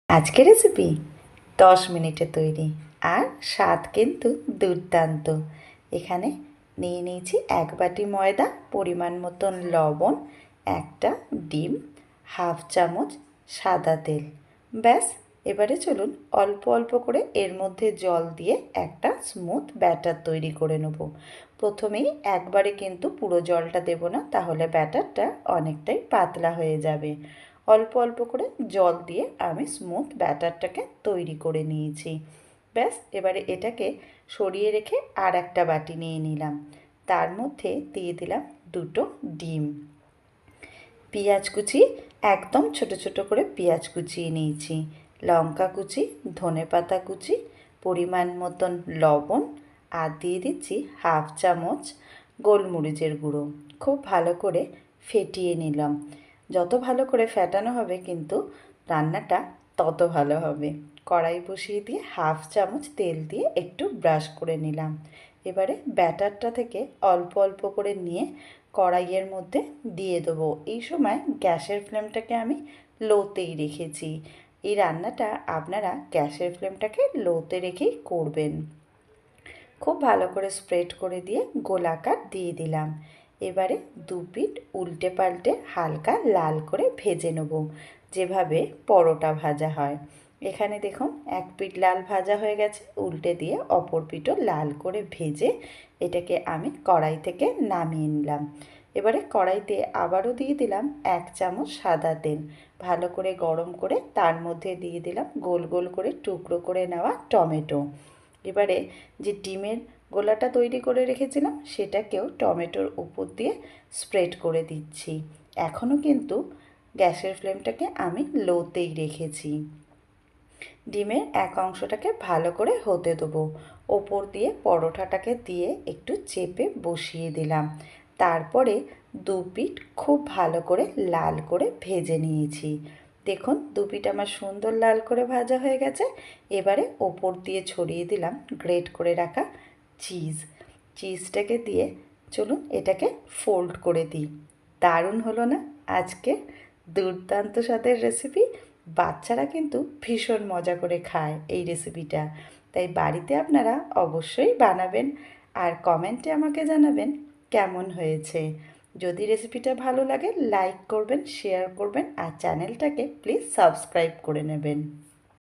আজকের রেসিপি 10 মিনিটে তৈরি আর স্বাদ কিন্তু দুর্দান্ত। এখানে নিয়ে নিয়েছি 1 বাটি ময়দা, পরিমাণ মতন লবণ, একটা ডিম, হাফ চামচ সাদা তেল। ব্যাস, এবারে চলুন অল্প অল্প করে এর মধ্যে জল দিয়ে একটা স্মুথ ব্যাটার তৈরি করে নেব। প্রথমেই একবারে কিন্তু পুরো জলটা দেব না, তাহলে ব্যাটারটা অনেকটাই পাতলা হয়ে যাবে। অল্প অল্প করে জল দিয়ে আমি স্মুথ ব্যাটারটাকে তৈরি করে নিয়েছি। ব্যাস, এবারে এটাকে সরিয়ে রেখে আর একটা বাটি নিয়ে নিলাম। তার মধ্যে দিয়ে দিলাম 2টো ডিম। পেঁয়াজ কুচি, একদম ছোট ছোট করে পেঁয়াজ কুচিয়ে নিয়েছি। লঙ্কা কুচি, ধনেপাতা কুচি, পরিমাণ মতন লবণ, আর দিয়ে দিচ্ছি হাফ চামচ গোলমরিচের গুঁড়ো। খুব ভালো করে ফেটিয়ে নিলাম। যত ভালো করে ফেটানো হবে কিন্তু রান্নাটা তত ভালো হবে। কড়াই বসিয়ে দিয়ে হাফ চামচ তেল দিয়ে একটু ব্রাশ করে নিলাম। এবারে ব্যাটারটা থেকে অল্প অল্প করে নিয়ে কড়াইয়ের মধ্যে দিয়ে দেবো। এই সময় গ্যাসের ফ্লেমটাকে আমি লোতেই রেখেছি। এই রান্নাটা আপনারা গ্যাসের ফ্লেমটাকে লোতে রেখেই করবেন। খুব ভালো করে স্প্রেড করে দিয়ে গোলাকার দিয়ে দিলাম। এবারে 2 পিঠ উল্টে পাল্টে হালকা লাল করে ভেজে নেব, যেভাবে পরোটা ভাজা হয়। এখানে দেখুন 1 পিঠ লাল ভাজা হয়ে গেছে। উল্টে দিয়ে অপর পিঠও লাল করে ভেজে এটাকে আমি কড়াই থেকে নামিয়ে নিলাম। এবারে কড়াইতে আবারও দিয়ে দিলাম 1 চামচ সাদা তেল। ভালো করে গরম করে তার মধ্যে দিয়ে দিলাম গোল গোল করে টুকরো করে নেওয়া টমেটো। এবারে যে ডিমের গোলাটা তৈরি করে রেখেছিলাম সেটাকেও টমেটোর উপর দিয়ে স্প্রেড করে দিচ্ছি। এখনও কিন্তু গ্যাসের ফ্লেমটাকে আমি লোতেই রেখেছি। ডিমের এক অংশটাকে ভালো করে হতে দেবো। ওপর দিয়ে পরোটাটাকে দিয়ে একটু চেপে বসিয়ে দিলাম। তারপরে 2 পিঠ খুব ভালো করে লাল করে ভেজে নিয়েছি। দেখুন 2 পিঠ আমার সুন্দর লাল করে ভাজা হয়ে গেছে। এবারে ওপর দিয়ে ছড়িয়ে দিলাম গ্রেট করে রাখা চিজটাকে দিয়ে চলুন এটাকে ফোল্ড করে দিই। দারুণ হলো না আজকে দুর্দান্ত স্বাদের রেসিপি। বাচ্চারা কিন্তু ভীষণ মজা করে খায় এই রেসিপিটা। তাই বাড়িতে আপনারা অবশ্যই বানাবেন আর কমেন্টে আমাকে জানাবেন কেমন হয়েছে। যদি রেসিপিটা ভালো লাগে লাইক করবেন, শেয়ার করবেন আর চ্যানেলটাকে প্লিজ সাবস্ক্রাইব করে নেবেন।